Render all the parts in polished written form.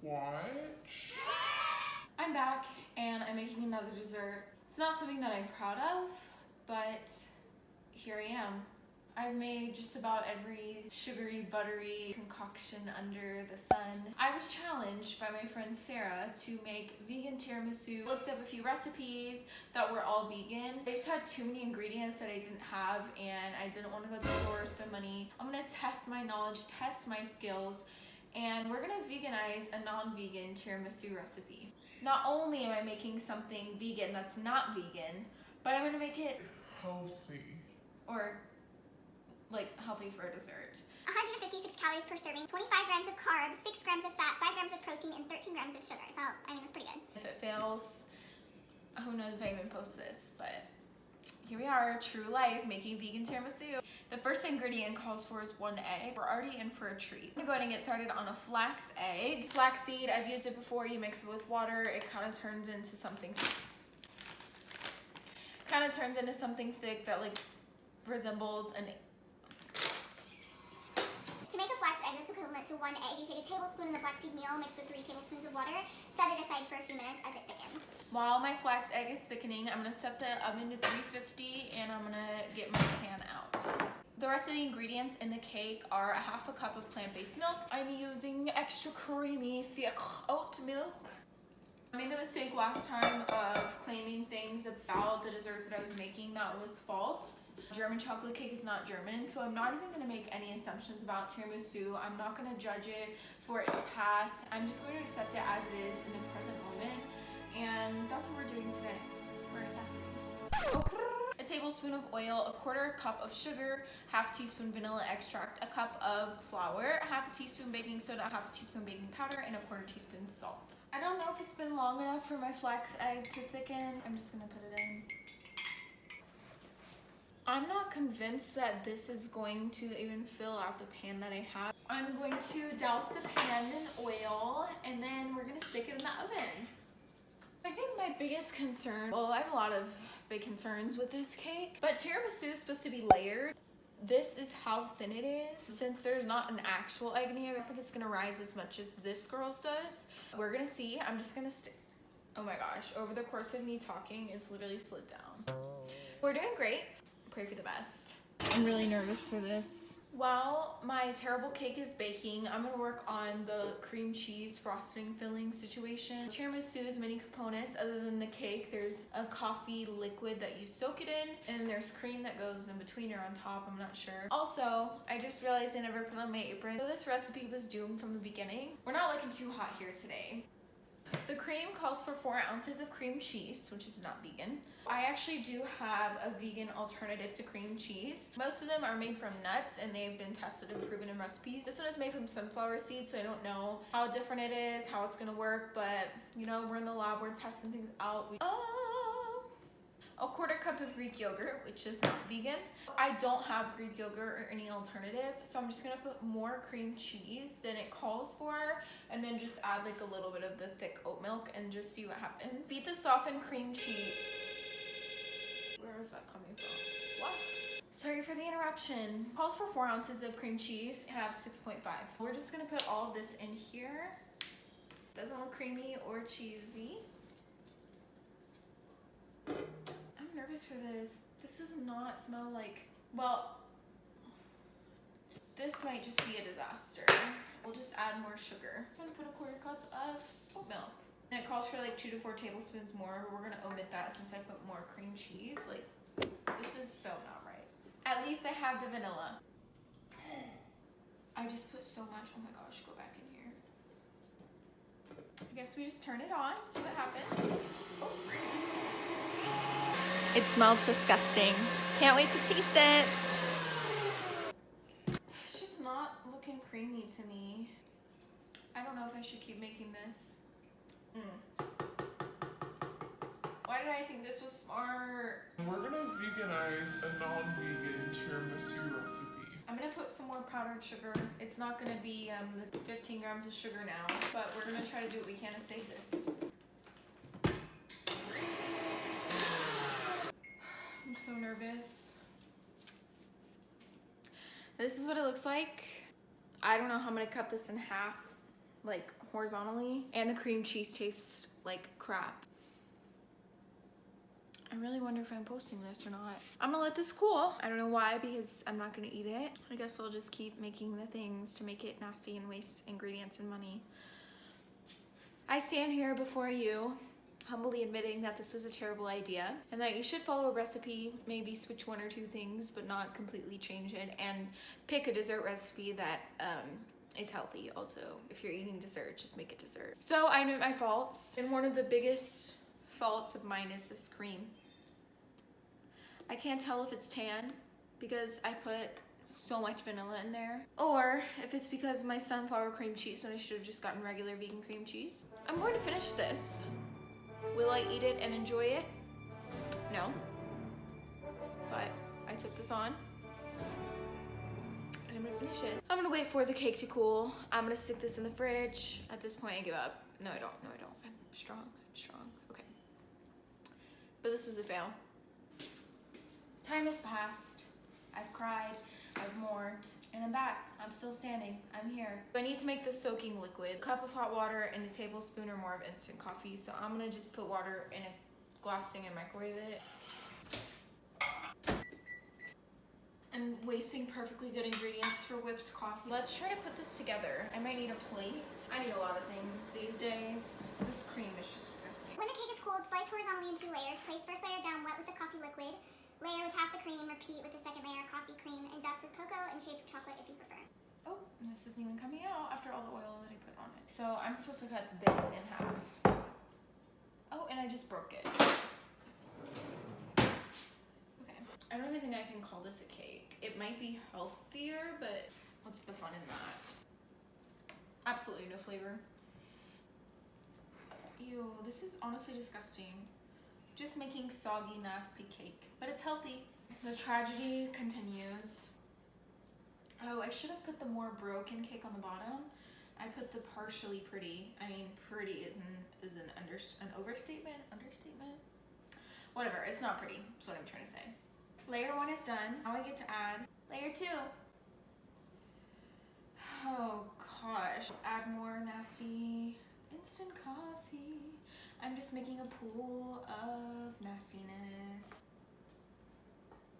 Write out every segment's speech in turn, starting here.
What? I'm back and I'm making another dessert. It's not something that I'm proud of, but here I am. I've made just about every sugary, buttery concoction under the sun. I was challenged by my friend Sarah to make vegan tiramisu. Looked up a few recipes that were all vegan. I just had too many ingredients that I didn't have and I didn't want to go to the store, spend money. I'm gonna test my knowledge, test my skills, and we're gonna veganize a non-vegan tiramisu recipe. Not only am I making something vegan that's not vegan, but I'm gonna make it healthy. Or like healthy for a dessert. 156 calories per serving, 25 grams of carbs, 6 grams of fat, 5 grams of protein, and 13 grams of sugar. So, I mean, that's pretty good. If it fails, who knows if I even post this, but here we are, true life, making vegan tiramisu. The first ingredient calls for is 1 egg. We're already in for a treat. I'm going to go ahead and get started on a flax egg. Flaxseed, I've used it before. You mix it with water, it kind of turns into something thick that like resembles an. To make a flax egg that's equivalent to 1 egg, you take a tablespoon of the flaxseed meal mixed with 3 tablespoons of water. Set it aside for a few minutes as it thickens. While my flax egg is thickening, I'm gonna set the oven to 350 and I'm gonna get my pan out. The rest of the ingredients in the cake are a half a cup of plant-based milk. I'm using extra creamy thick oat milk. I made the mistake last time of claiming things about the dessert that I was making that was false. German chocolate cake is not German, so I'm not even gonna make any assumptions about tiramisu. I'm not gonna judge it for its past. I'm just going to accept it as it is in the present moment. And that's what we're doing today. We're accepting. A tablespoon of oil, a quarter cup of sugar, half teaspoon vanilla extract, a cup of flour, half a teaspoon baking soda, half a teaspoon baking powder, and a quarter teaspoon salt. I don't know if it's been long enough for my flax egg to thicken. I'm just gonna put it in. I'm not convinced that this is going to even fill out the pan that I have. I'm going to douse the pan in oil and then we're gonna stick it in the oven. I think my biggest concern, well, I have a lot of big concerns with this cake, but tiramisu is supposed to be layered. This is how thin it is. Since there's not an actual egg in here, I don't think it's gonna rise as much as this girl's does. We're gonna see. I'm just gonna stick. Oh my gosh, over the course of me talking, it's literally slid down. We're doing great. Pray for the best. I'm really nervous for this. While my terrible cake is baking, I'm gonna work on the cream cheese frosting filling situation. Tiramisu has many components other than the cake. There's a coffee liquid that you soak it in, and there's cream that goes in between or on top, I'm not sure. Also, I just realized I never put on my apron, so this recipe was doomed from the beginning. We're not looking too hot here today. The cream calls for 4 ounces of cream cheese, which is not vegan. I actually do have a vegan alternative to cream cheese. Most of them are made from nuts and they've been tested and proven in recipes. This one is made from sunflower seeds, so I don't know how different it is, how it's gonna work, but you know, we're in the lab, we're testing things out. A quarter cup of Greek yogurt, which is not vegan. I don't have Greek yogurt or any alternative, so I'm just gonna put more cream cheese than it calls for, and then just add like a little bit of the thick oat milk and just see what happens. Beat the softened cream cheese. Where is that coming from? What? Sorry for the interruption. Calls for 4 ounces of cream cheese and I have 6.5. We're just gonna put all of this in here. Doesn't look creamy or cheesy. I'm nervous for this. This does not smell like, well, this might just be a disaster. We'll just add more sugar. I'm gonna put a quarter cup of oat milk. And it calls for like 2 to 4 tablespoons more, but we're gonna omit that since I put more cream cheese. Like, this is so not right. At least I have the vanilla. I just put so much, oh my gosh, go back in here. I guess we just turn it on, see what happens. Oh. It smells disgusting. Can't wait to taste it. It's just not looking creamy to me. I don't know if I should keep making this. Why did I think this was smart? We're gonna veganize a non-vegan tiramisu recipe. I'm gonna put some more powdered sugar. It's not gonna be the 15 grams of sugar now, but we're gonna try to do what we can to save this. I'm so nervous. This is what it looks like. I don't know how I'm gonna cut this in half. like horizontally, and the cream cheese tastes like crap. I really wonder if I'm posting this or not. I'm gonna let this cool. I don't know why, because I'm not gonna eat it. I guess I'll just keep making the things to make it nasty and waste ingredients and money. I stand here before you, humbly admitting that this was a terrible idea and that you should follow a recipe, maybe switch one or two things, but not completely change it, and pick a dessert recipe that is healthy also. If you're eating dessert, just make it dessert. So I admit my faults, and one of the biggest faults of mine is this cream. I can't tell if it's tan because I put so much vanilla in there, or if it's because my sunflower cream cheese when I should have just gotten regular vegan cream cheese. I'm going to finish this. Will I eat it and enjoy it? No. But I took this on and I'm gonna finish it. I'm gonna wait for the cake to cool. I'm gonna stick this in the fridge. At this point I give up. No, I don't. I'm strong. Okay. But this was a fail. Time has passed. I've cried, I've mourned, and I'm back. I'm still standing. I'm here. So I need to make the soaking liquid. A cup of hot water and a tablespoon or more of instant coffee. So I'm gonna just put water in a glass thing and microwave it. I'm wasting perfectly good ingredients for whipped coffee. Let's try to put this together. I might need a plate. I need a lot of things these days. This cream is just disgusting. When the cake is cold, slice horizontally in 2 layers. Place first layer down wet with the coffee liquid. Layer with half the cream, repeat with the second layer of coffee cream, and dust with cocoa and shaved chocolate if you prefer. Oh, this isn't even coming out after all the oil that I put on it. So I'm supposed to cut this in half. Oh, and I just broke it. Okay. I don't even think I can call this a cake. It might be healthier, but what's the fun in that? Absolutely no flavor. Ew, this is honestly disgusting. Just making soggy, nasty cake, but it's healthy. The tragedy continues. Oh, I should have put the more broken cake on the bottom. I put the partially pretty. I mean, pretty is an overstatement, understatement. Whatever, it's not pretty. That's what I'm trying to say. Layer 1 is done. Now I get to add layer 2. Oh gosh, add more nasty instant coffee. I'm just making a pool of nastiness.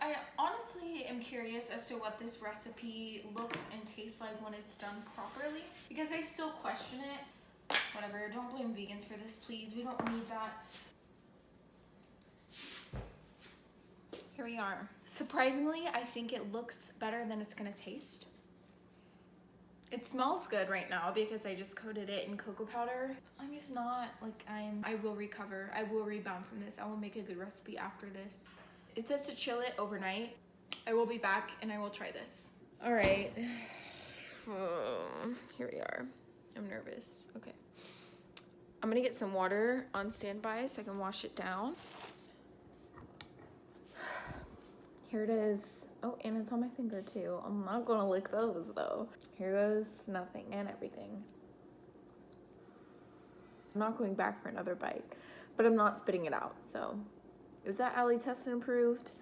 I honestly am curious as to what this recipe looks and tastes like when it's done properly, because I still question it. Whatever, don't blame vegans for this, please. We don't need that. Here we are. Surprisingly, I think it looks better than it's gonna taste. It smells good right now because I just coated it in cocoa powder. I'm just not like I will recover. I will rebound from this. I will make a good recipe after this. It says to chill it overnight. I will be back and I will try this. All right. Here we are. I'm nervous. Okay. I'm gonna get some water on standby so I can wash it down. Here it is. Oh, and it's on my finger too. I'm not gonna lick those though. Here goes nothing and everything. I'm not going back for another bite, but I'm not spitting it out. So is that Ali test and approved?